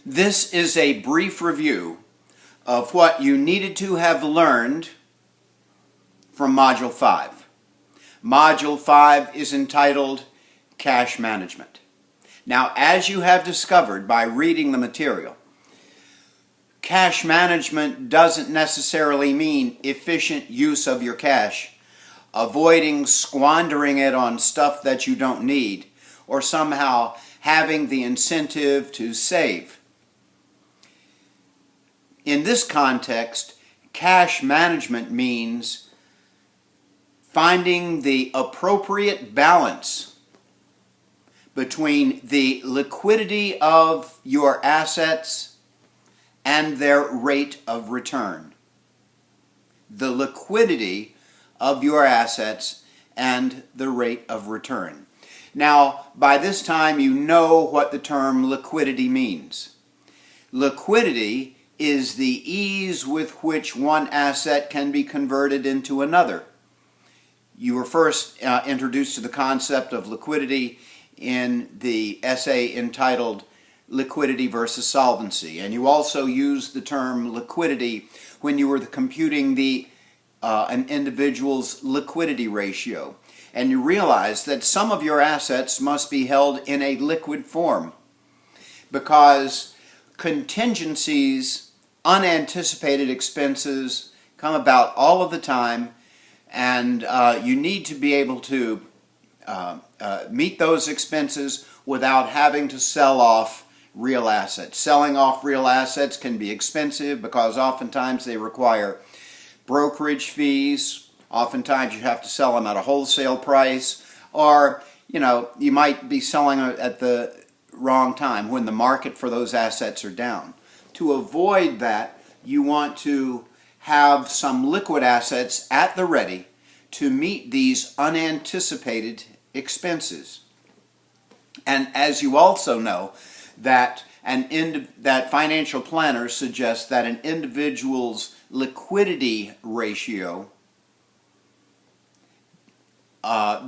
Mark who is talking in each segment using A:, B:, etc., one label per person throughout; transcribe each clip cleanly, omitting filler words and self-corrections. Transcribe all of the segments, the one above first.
A: This is a brief review of what you needed to have learned from Module 5. Module 5 is entitled Cash Management. Now, as you have discovered by reading the material, cash management doesn't necessarily mean efficient use of your cash, avoiding squandering it on stuff that you don't need, or somehow having the incentive to save. In this context, cash management means finding the appropriate balance between the liquidity of your assets and their rate of return. The liquidity of your assets and the rate of return. Now, by this time you know what the term liquidity means. Liquidity is the ease with which one asset can be converted into another. You were first introduced to the concept of liquidity in the essay entitled Liquidity versus Solvency, and you also used the term liquidity when you were computing an individual's liquidity ratio, and you realized that some of your assets must be held in a liquid form because contingencies, unanticipated expenses come about all of the time, and you need to be able to meet those expenses without having to sell off real assets. Selling off real assets can be expensive because oftentimes they require brokerage fees. Oftentimes you have to sell them at a wholesale price, or you might be selling at the wrong time when the market for those assets are down. To avoid that, you want to have some liquid assets at the ready to meet these unanticipated expenses. And as you also know, that financial planners suggest that an individual's liquidity ratio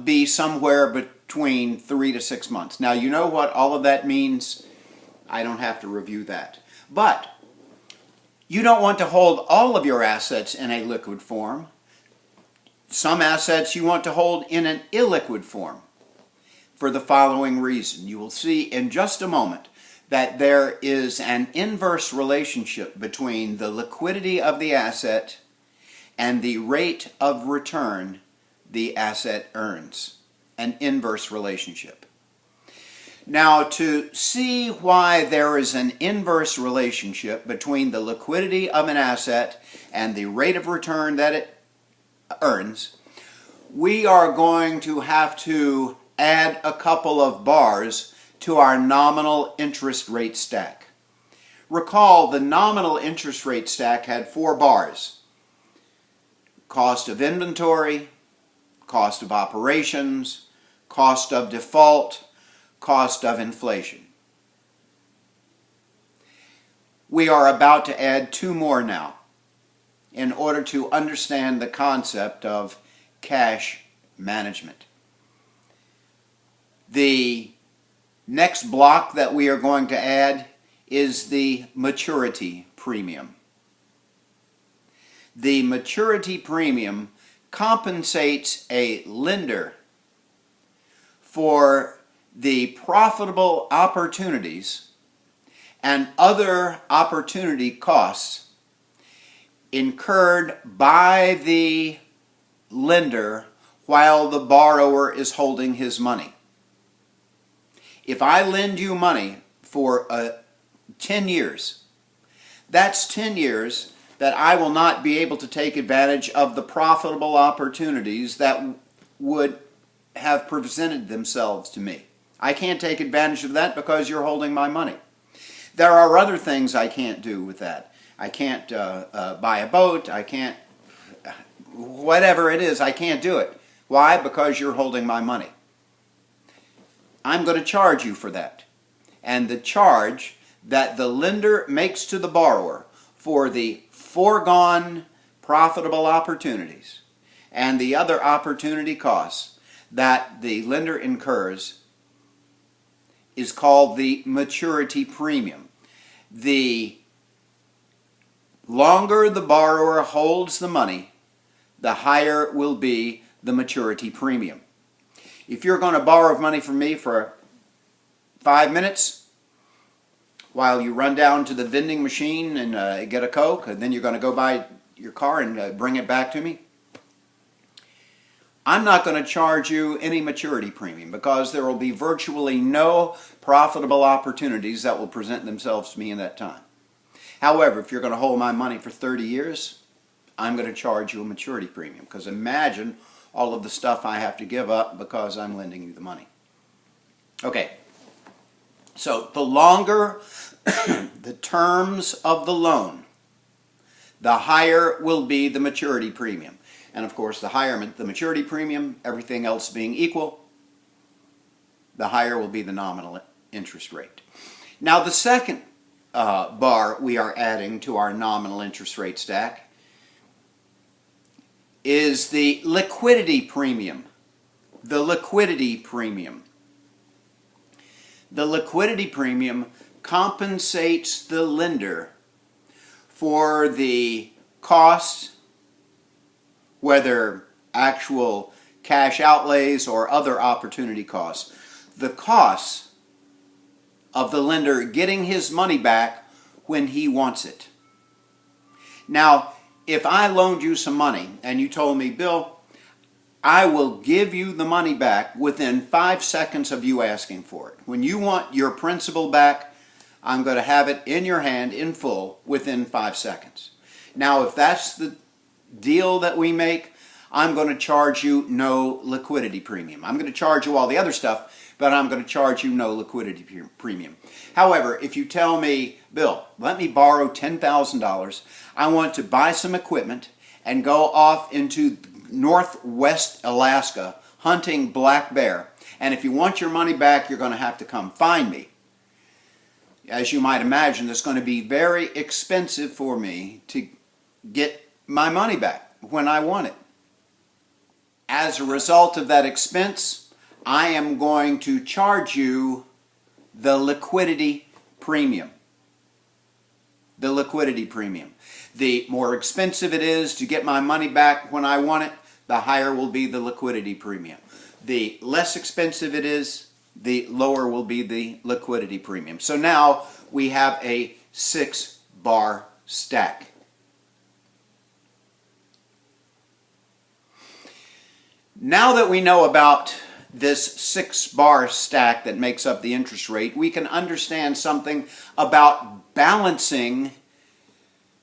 A: be somewhere between 3 to 6 months. Now, you know what all of that means. I don't have to review that. But you don't want to hold all of your assets in a liquid form. Some assets you want to hold in an illiquid form for the following reason. You will see in just a moment that there is an inverse relationship between the liquidity of the asset and the rate of return the asset earns. An inverse relationship. Now, to see why there is an inverse relationship between the liquidity of an asset and the rate of return that it earns, we are going to have to add a couple of bars to our nominal interest rate stack. Recall, the nominal interest rate stack had 4 bars. Cost of inventory, cost of operations, cost of default, cost of inflation. We are about to add 2 more now in order to understand the concept of cash management. The next block that we are going to add is the maturity premium. The maturity premium compensates a lender for the profitable opportunities and other opportunity costs incurred by the lender while the borrower is holding his money. If I lend you money for 10 years, that's 10 years that I will not be able to take advantage of the profitable opportunities that would have presented themselves to me. I can't take advantage of that because you're holding my money. There are other things I can't do with that. I can't buy a boat. I can't, whatever it is, I can't do it. Why? Because you're holding my money. I'm going to charge you for that. And the charge that the lender makes to the borrower for the foregone profitable opportunities and the other opportunity costs that the lender incurs is called the maturity premium. the longer the borrower holds the money, the higher will be the maturity premium. If you're going to borrow money from me for 5 minutes while you run down to the vending machine and get a Coke, and then you're going to go buy your car and bring it back to me, I'm not going to charge you any maturity premium because there will be virtually no profitable opportunities that will present themselves to me in that time. However, if you're going to hold my money for 30 years, I'm going to charge you a maturity premium, because imagine all of the stuff I have to give up because I'm lending you the money. Okay, so the longer the terms of the loan, the higher will be the maturity premium. And of course, the higher the maturity premium, everything else being equal, the higher will be the nominal interest rate. Now, the second bar we are adding to our nominal interest rate stack is the liquidity premium. The liquidity premium. The liquidity premium compensates the lender for the costs, whether actual cash outlays or other opportunity costs. The costs of the lender getting his money back when he wants it. Now, if I loaned you some money and you told me, Bill, I will give you the money back within 5 seconds of you asking for it. When you want your principal back, I'm going to have it in your hand in full within 5 seconds. Now, if that's the deal that we make, I'm going to charge you no liquidity premium. I'm going to charge you all the other stuff, but I'm going to charge you no liquidity premium. However, if you tell me, Bill, let me borrow $10,000, I want to buy some equipment and go off into northwest Alaska hunting black bear, and if you want your money back, you're going to have to come find me. As you might imagine, it's going to be very expensive for me to get my money back when I want it. As a result of that expense, I am going to charge you the liquidity premium. The liquidity premium. The more expensive it is to get my money back when I want it, the higher will be the liquidity premium. The less expensive it is, the lower will be the liquidity premium. So now we have a 6-bar stack. Now that we know about this 6-bar stack that makes up the interest rate, we can understand something about balancing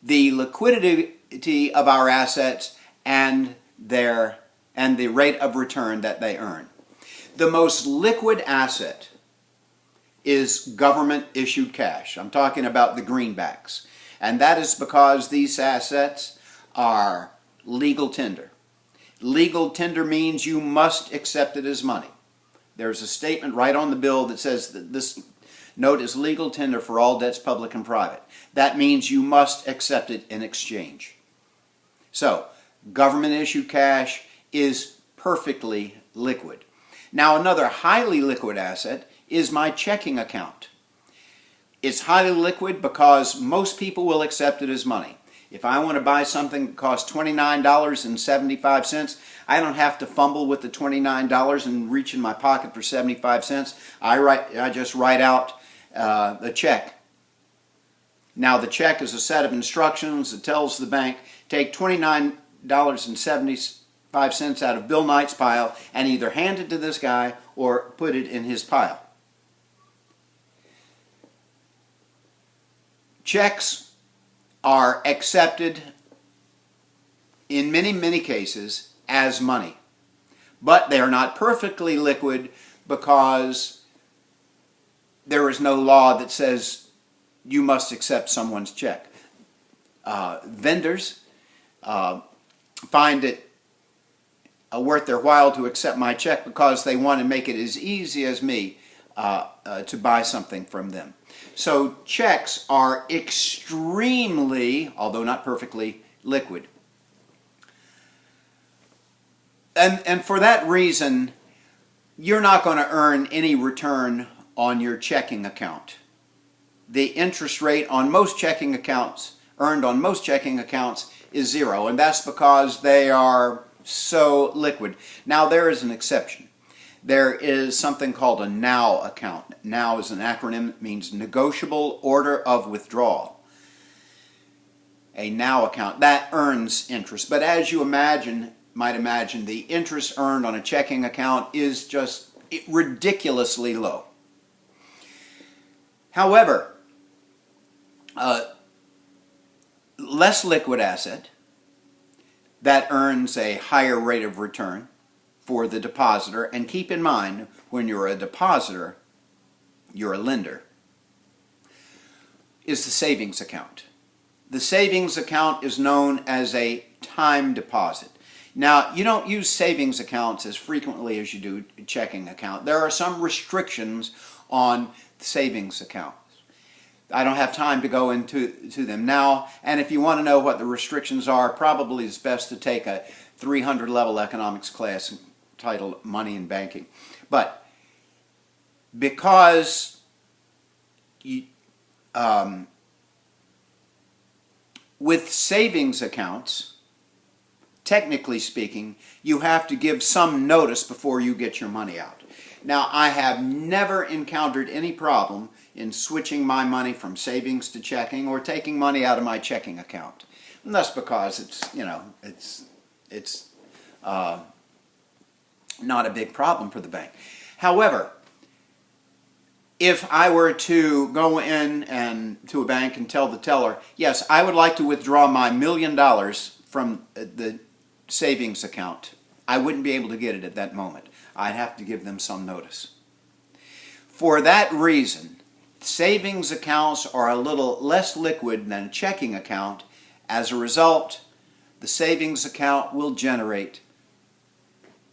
A: the liquidity of our assets and the rate of return that they earn. The most liquid asset is government-issued cash. I'm talking about the greenbacks. And that is because these assets are legal tender. Legal tender means you must accept it as money. There's a statement right on the bill that says that this note is legal tender for all debts, public and private. That means you must accept it in exchange. So, government-issued cash is perfectly liquid. Now, another highly liquid asset is my checking account. It's highly liquid because most people will accept it as money. If I want to buy something that costs $29.75, I don't have to fumble with the $29 and reach in my pocket for 75 cents. I just write out the check. Now the check is a set of instructions that tells the bank, take $29.75 out of Bill Knight's pile and either hand it to this guy or put it in his pile. Checks are accepted in many cases as money, but they are not perfectly liquid because there is no law that says you must accept someone's check. Vendors find it worth their while to accept my check because they want to make it as easy as me to buy something from them. So checks are extremely, although not perfectly, liquid. And for that reason, you're not going to earn any return on your checking account. the interest rate on most checking accounts, earned on most checking accounts, is zero, and that's because they are so liquid. Now, there is an exception. There is something called a NOW account. NOW is an acronym. It means Negotiable Order of Withdrawal. A NOW account, that earns interest. But as you might imagine, the interest earned on a checking account is just ridiculously low. However, less liquid asset that earns a higher rate of return for the depositor, and keep in mind, when you're a depositor, you're a lender, is the savings account. The savings account is known as a time deposit. Now, you don't use savings accounts as frequently as you do a checking account. There are some restrictions on savings accounts. I don't have time to go into them now, and if you want to know what the restrictions are, probably it's best to take a 300 level economics class titled Money and Banking. But because with savings accounts, technically speaking, you have to give some notice before you get your money out. Now, I have never encountered any problem in switching my money from savings to checking or taking money out of my checking account. And that's because it's not a big problem for the bank. However, if I were to go in to a bank and tell the teller, yes, I would like to withdraw my $1 million from the savings account, I wouldn't be able to get it at that moment. I'd have to give them some notice. For that reason, savings accounts are a little less liquid than a checking account. As a result, the savings account will generate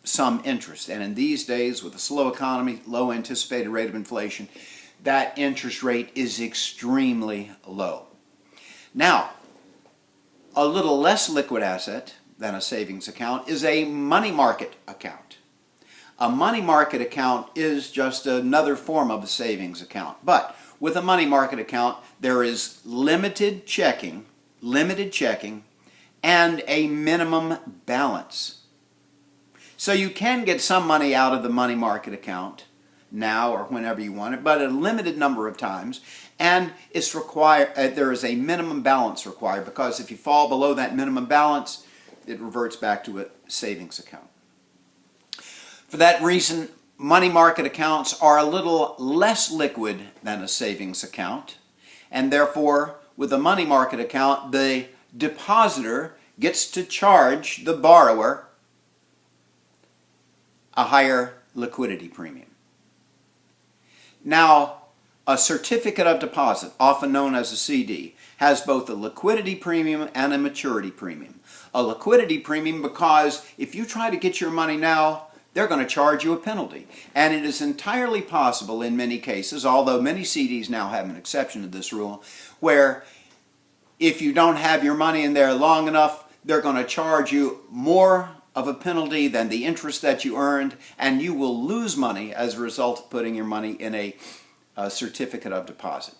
A: some interest. And in these days, with a slow economy, low anticipated rate of inflation, that interest rate is extremely low. Now, a little less liquid asset than a savings account is a money market account. A money market account is just another form of a savings account. But with a money market account, there is limited checking, and a minimum balance. So you can get some money out of the money market account now or whenever you want it, but a limited number of times, and it's required. There is a minimum balance required, because if you fall below that minimum balance, it reverts back to a savings account. For that reason, money market accounts are a little less liquid than a savings account, and therefore, with a money market account, the depositor gets to charge the borrower a higher liquidity premium. Now, a certificate of deposit, often known as a CD, has both a liquidity premium and a maturity premium. A liquidity premium because if you try to get your money now, they're going to charge you a penalty. And it is entirely possible in many cases, although many CDs now have an exception to this rule, where if you don't have your money in there long enough, they're going to charge you more of a penalty than the interest that you earned, and you will lose money as a result of putting your money in a certificate of deposit.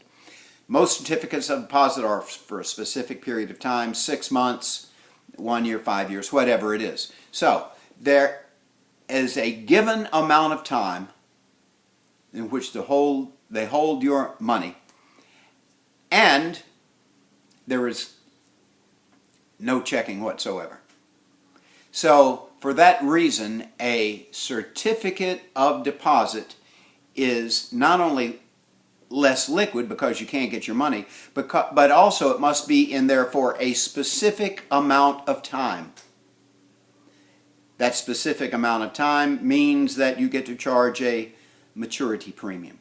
A: Most certificates of deposit are for a specific period of time, 6 months, 1 year, 5 years, whatever it is. So there is a given amount of time in which they hold your money, and there is no checking whatsoever. So for that reason, a certificate of deposit is not only less liquid because you can't get your money, but also it must be in there for a specific amount of time. That specific amount of time means that you get to charge a maturity premium.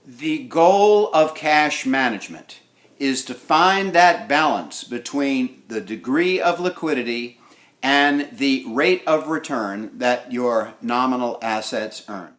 A: The goal of cash management is to find that balance between the degree of liquidity and the rate of return that your nominal assets earn.